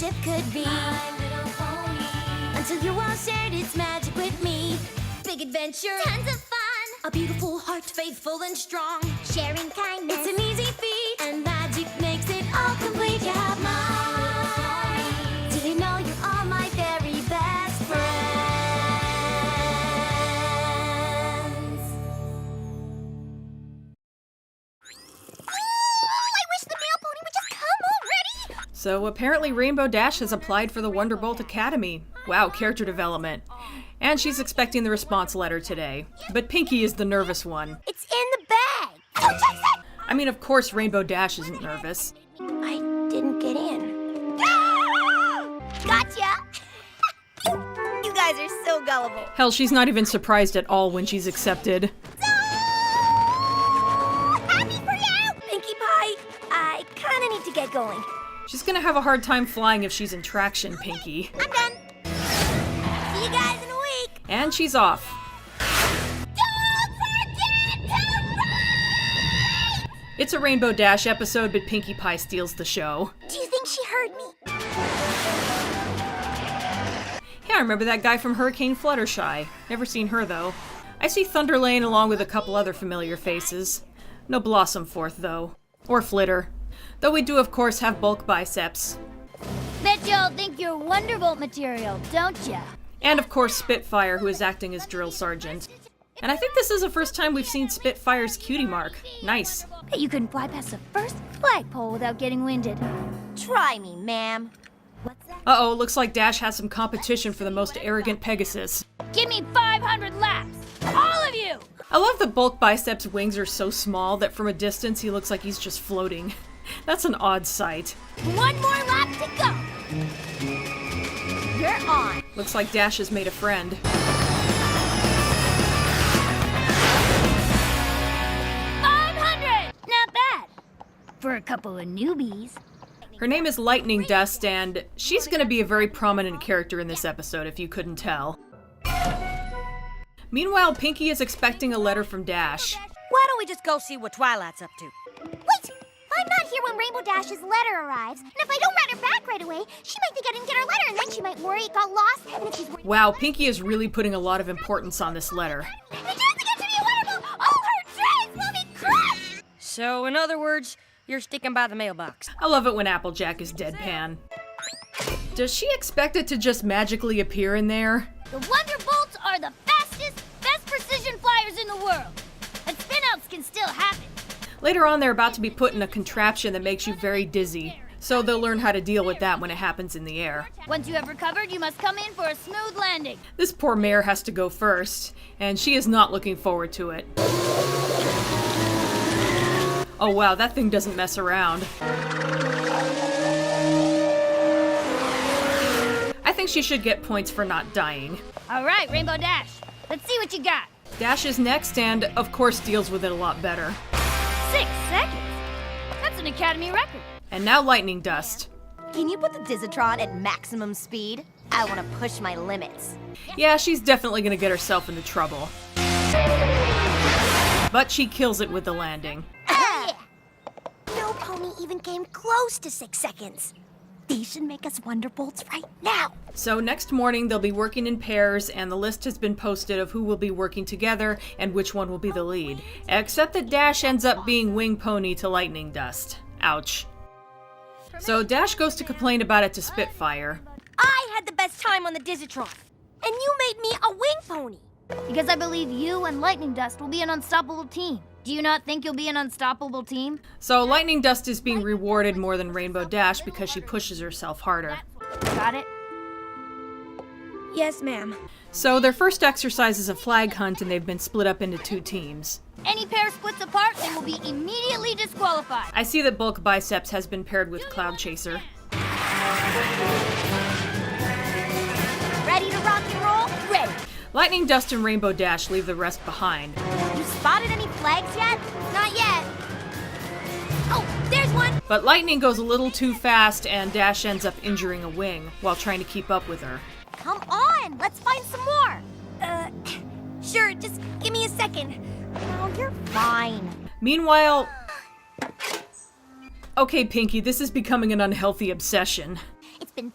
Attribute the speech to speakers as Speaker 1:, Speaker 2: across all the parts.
Speaker 1: friendship could be. My little pony. Until you all shared its magic with me. Big adventure, tons of fun. A beautiful heart, faithful and strong. Sharing kindness, it's an easy feat. And magic makes it all complete. You have mine. Do you know you're all my very best friends? I wish the mail pony would just come already.
Speaker 2: So apparently Rainbow Dash has applied for the Wonderbolt Academy. Wow, character development. And she's expecting the response letter today. But Pinky is the nervous one.
Speaker 1: It's in the bag. Oh, Jackson!
Speaker 2: I mean, of course Rainbow Dash isn't nervous.
Speaker 1: I didn't get in. Gotcha! You guys are so gullible.
Speaker 2: Hell, she's not even surprised at all when she's accepted.
Speaker 1: So happy for you! Pinkie Pie, I kinda need to get going.
Speaker 2: She's gonna have a hard time flying if she's in traction, Pinky.
Speaker 1: I'm done. See you guys in a week.
Speaker 2: And she's off.
Speaker 1: Don't forget to write!
Speaker 2: It's a Rainbow Dash episode, but Pinkie Pie steals the show.
Speaker 1: Do you think she heard me?
Speaker 2: Yeah, I remember that guy from Hurricane Fluttershy. Never seen her, though. I see Thunderlane along with a couple other familiar faces. No Blossomforth, though. Or Flitter. Though we do, of course, have bulk biceps.
Speaker 3: Bet y'all think you're Wonderbolt material, don't ya?
Speaker 2: And, of course, Spitfire, who is acting as Drill Sergeant. And I think this is the first time we've seen Spitfire's cutie mark. Nice.
Speaker 3: Bet you couldn't fly past the first flagpole without getting winded.
Speaker 1: Try me, ma'am. What's that?
Speaker 2: Uh-oh, looks like Dash has some competition for the most arrogant Pegasus.
Speaker 3: Give me 500 laps! All of you!
Speaker 2: I love that Bulk Biceps' wings are so small that from a distance he looks like he's just floating. That's an odd sight.
Speaker 3: One more lap to go!
Speaker 1: You're on.
Speaker 2: Looks like Dash has made a friend.
Speaker 3: 500! Not bad. For a couple of newbies.
Speaker 2: Her name is Lightning Dust, and she's gonna be a very prominent character in this episode, if you couldn't tell. Meanwhile, Pinky is expecting a letter from Dash.
Speaker 4: Why don't we just go see what Twilight's up to?
Speaker 1: Wait! I'm not here when Rainbow Dash's letter arrives. And if I don't write her back right away, she might think I didn't get her letter, and then she might worry it got lost. And if she's worried...
Speaker 2: Wow, Pinky is really putting a lot of importance on this letter.
Speaker 1: The chance to get to be a Wonderbolt! All her dreams will be crushed!
Speaker 4: So, in other words, you're sticking by the mailbox.
Speaker 2: I love it when Applejack is deadpan. Does she expect it to just magically appear in there?
Speaker 3: The Wonderbolts are the fastest, best precision flyers in the world. And spinouts can still happen.
Speaker 2: Later on, they're about to be put in a contraption that makes you very dizzy. So they'll learn how to deal with that when it happens in the air.
Speaker 3: Once you have recovered, you must come in for a smooth landing.
Speaker 2: This poor mare has to go first, and she is not looking forward to it. Oh wow, that thing doesn't mess around. I think she should get points for not dying.
Speaker 3: All right, Rainbow Dash. Let's see what you got.
Speaker 2: Dash is next and, of course, deals with it a lot better.
Speaker 3: 6 seconds? That's an Academy record.
Speaker 2: And now Lightning Dust.
Speaker 1: Can you put the Dizatron at maximum speed? I want to push my limits.
Speaker 2: Yeah, she's definitely gonna get herself into trouble. But she kills it with the landing.
Speaker 1: No pony even came close to 6 seconds. These should make us Wonderbolts right now.
Speaker 2: So next morning they'll be working in pairs, and the list has been posted of who will be working together and which one will be the lead. Except that Dash ends up being Wing Pony to Lightning Dust. Ouch. So Dash goes to complain about it to Spitfire.
Speaker 1: I had the best time on the Dizatron, and you made me a wing pony.
Speaker 3: Because I believe you and Lightning Dust will be an unstoppable team. Do you not think you'll be an unstoppable team?
Speaker 2: So Lightning Dust is being rewarded more than Rainbow Dash because she pushes herself harder.
Speaker 3: Got it?
Speaker 1: Yes, ma'am.
Speaker 2: So their first exercise is a flag hunt, and they've been split up into 2 teams.
Speaker 3: Any pair splits apart and will be immediately disqualified.
Speaker 2: I see that Bulk Biceps has been paired with Cloud Chaser.
Speaker 1: Ready to rock and roll? Ready.
Speaker 2: Lightning Dust and Rainbow Dash leave the rest behind.
Speaker 1: You spotted any flags yet? Not yet. Oh, there's one!
Speaker 2: But Lightning goes a little too fast, and Dash ends up injuring a wing while trying to keep up with her.
Speaker 1: Come on, let's find some more. Sure, just give me a second. Oh, you're fine.
Speaker 2: Meanwhile... Okay, Pinky, this is becoming an unhealthy obsession.
Speaker 1: It's been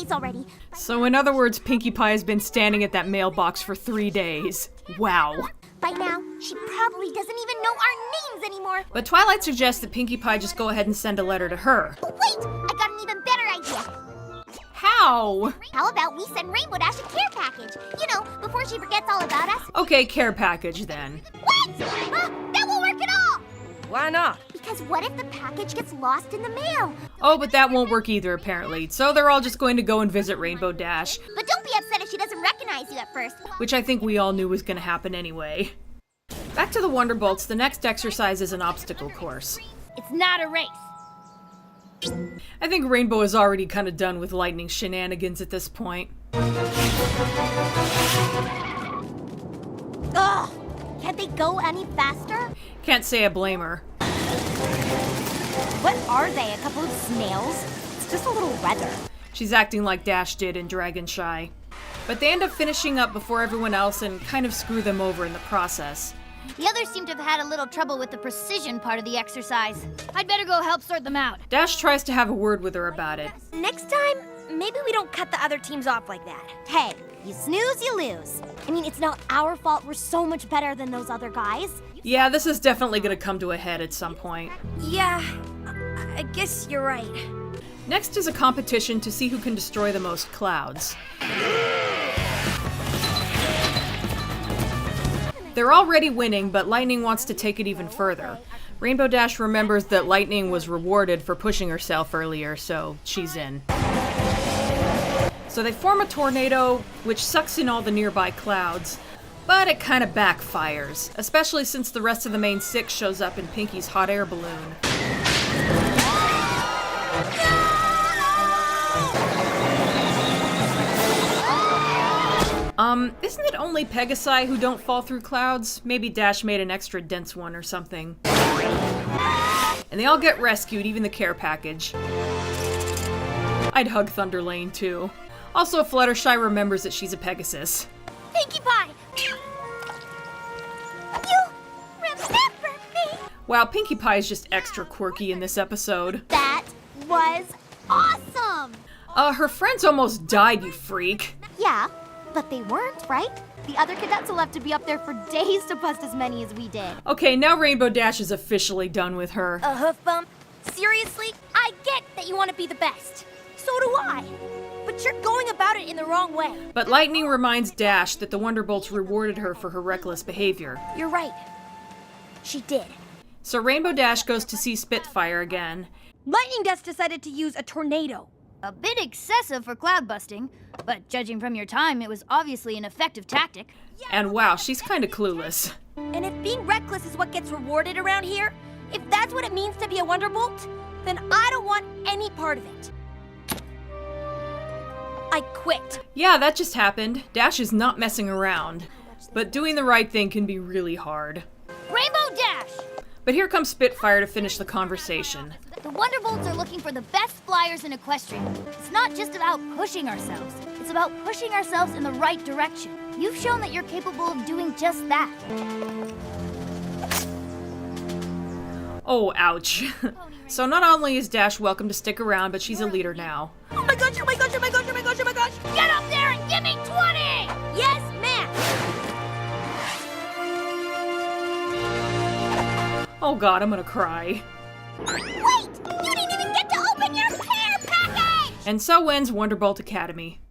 Speaker 1: days already.
Speaker 2: So in other words, Pinkie Pie has been standing at that mailbox for 3 days. Wow.
Speaker 1: By now, she probably doesn't even know our names anymore.
Speaker 2: But Twilight suggests that Pinkie Pie just go ahead and send a letter to her.
Speaker 1: But wait, I got an even better idea.
Speaker 2: How?
Speaker 1: How about we send Rainbow Dash a care package? You know, before she forgets all about us.
Speaker 2: Okay, care package then.
Speaker 1: What? That won't work at all!
Speaker 4: Why not?
Speaker 1: Because what if the package gets lost in the mail?
Speaker 2: Oh, but that won't work either, apparently. So they're all just going to go and visit Rainbow Dash,
Speaker 1: But don't be upset if she doesn't recognize you at first.
Speaker 2: which I think we all knew was going to happen anyway. Back to the Wonderbolts, the next exercise is an obstacle course.
Speaker 3: It's not a race.
Speaker 2: I think Rainbow is already kind of done with Lightning shenanigans at this point.
Speaker 1: Ugh! Can't they go any faster?
Speaker 2: Can't say I blame her.
Speaker 1: What are they, a couple of snails? It's just a little redder.
Speaker 2: She's acting like Dash did in Dragon Shy. But they end up finishing up before everyone else and kind of screw them over in the process.
Speaker 3: The others seem to have had a little trouble with the precision part of the exercise. I'd better go help sort them out.
Speaker 2: Dash tries to have a word with her about it.
Speaker 5: Next time, maybe we don't cut the other teams off like that.
Speaker 1: Hey, you snooze, you lose. I mean, it's not our fault we're so much better than those other guys.
Speaker 2: Yeah, this is definitely going to come to a head at some point.
Speaker 5: Yeah, I guess you're right.
Speaker 2: Next is a competition to see who can destroy the most clouds. They're already winning, but Lightning wants to take it even further. Rainbow Dash remembers that Lightning was rewarded for pushing herself earlier, so she's in. So they form a tornado, which sucks in all the nearby clouds, but it kind of backfires, especially since the rest of the main six shows up in Pinkie's hot air balloon. Isn't it only Pegasi who don't fall through clouds? Maybe Dash made an extra dense one or something. And they all get rescued, even the care package. I'd hug Thunder Lane too. Also, Fluttershy remembers that she's a Pegasus.
Speaker 1: Pinkie Pie! You remember me?
Speaker 2: Wow, Pinkie Pie is just extra quirky in this episode.
Speaker 1: That was awesome!
Speaker 2: Her friends almost died, you freak.
Speaker 1: Yeah, but they weren't, right? The other cadets will have to be up there for days to bust as many as we did.
Speaker 2: Okay, now Rainbow Dash is officially done with her.
Speaker 5: A hoof bump? Seriously? I get that you want to be the best. So do I. But you're going about it in the wrong way.
Speaker 2: But Lightning reminds Dash that the Wonderbolts rewarded her for her reckless behavior.
Speaker 5: You're right. She did.
Speaker 2: So Rainbow Dash goes to see Spitfire again.
Speaker 5: Lightning Dust decided to use a tornado.
Speaker 3: A bit excessive for cloud busting, but judging from your time, it was obviously an effective tactic.
Speaker 2: And wow, she's kind of clueless.
Speaker 5: And if being reckless is what gets rewarded around here, if that's what it means to be a Wonderbolt, then I don't want any part of it. I quit.
Speaker 2: Yeah, that just happened. Dash is not messing around. But doing the right thing can be really hard.
Speaker 3: Rainbow Dash!
Speaker 2: But here comes Spitfire to finish the conversation.
Speaker 3: The Wonderbolts are looking for the best flyers in Equestria. It's not just about pushing ourselves. It's about pushing ourselves in the right direction. You've shown that you're capable of doing just that.
Speaker 2: Oh, ouch. So not only is Dash welcome to stick around, but she's a leader now.
Speaker 5: Oh my gosh, oh my gosh, oh my gosh, oh my gosh, oh my gosh!
Speaker 3: Get up there and give me 20!
Speaker 5: Yes, ma'am!
Speaker 2: Oh god, I'm gonna cry.
Speaker 1: Wait! You didn't even get to open your care package!
Speaker 2: And so ends Wonderbolt Academy.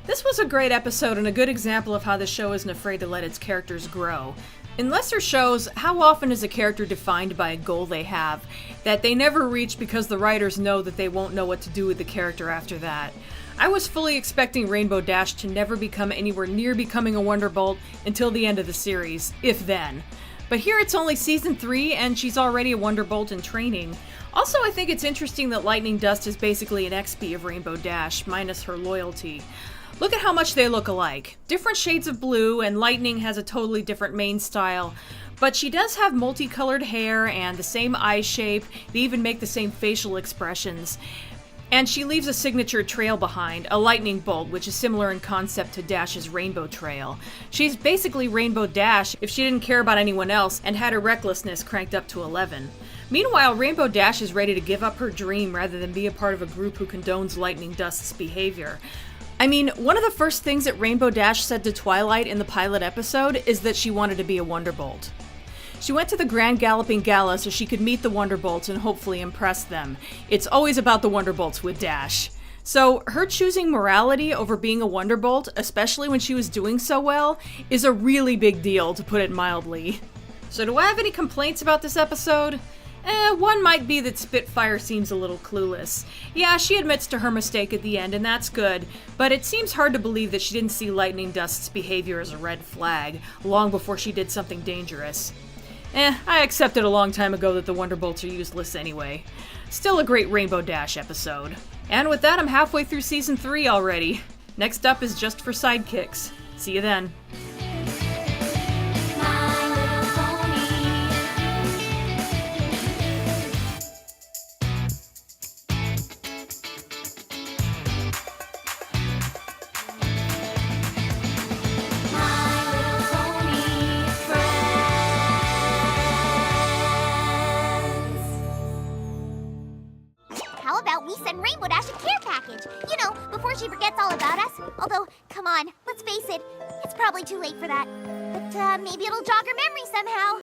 Speaker 2: This was a great episode and a good example of how the show isn't afraid to let its characters grow. In lesser shows, how often is a character defined by a goal they have that they never reach because the writers know that they won't know what to do with the character after that? I was fully expecting Rainbow Dash to never become anywhere near becoming a Wonderbolt until the end of the series, if then. But here it's only season 3 and she's already a Wonderbolt in training. Also, I think it's interesting that Lightning Dust is basically an XP of Rainbow Dash, minus her loyalty. Look at how much they look alike. Different shades of blue, and Lightning has a totally different mane style. But she does have multicolored hair and the same eye shape. They even make the same facial expressions. And she leaves a signature trail behind, a lightning bolt, which is similar in concept to Dash's rainbow trail. She's basically Rainbow Dash if she didn't care about anyone else and had her recklessness cranked up to 11. Meanwhile, Rainbow Dash is ready to give up her dream rather than be a part of a group who condones Lightning Dust's behavior. I mean, one of the first things that Rainbow Dash said to Twilight in the pilot episode is that she wanted to be a Wonderbolt. She went to the Grand Galloping Gala so she could meet the Wonderbolts and hopefully impress them. It's always about the Wonderbolts with Dash. So, her choosing morality over being a Wonderbolt, especially when she was doing so well, is a really big deal, to put it mildly. So do I have any complaints about this episode? One might be that Spitfire seems a little clueless. Yeah, she admits to her mistake at the end, and that's good, but it seems hard to believe that she didn't see Lightning Dust's behavior as a red flag, long before she did something dangerous. I accepted a long time ago that the Wonderbolts are useless anyway. Still a great Rainbow Dash episode. And with that, I'm halfway through Season 3 already. Next up is Just for Sidekicks. See you then.
Speaker 1: My Little Pony. My Little Pony friends.
Speaker 3: How about we send Rainbow Dash a care package? You know, before she forgets all about us. Although, come on, let's face it, it's probably too late for that. But maybe it'll jog her memory somehow.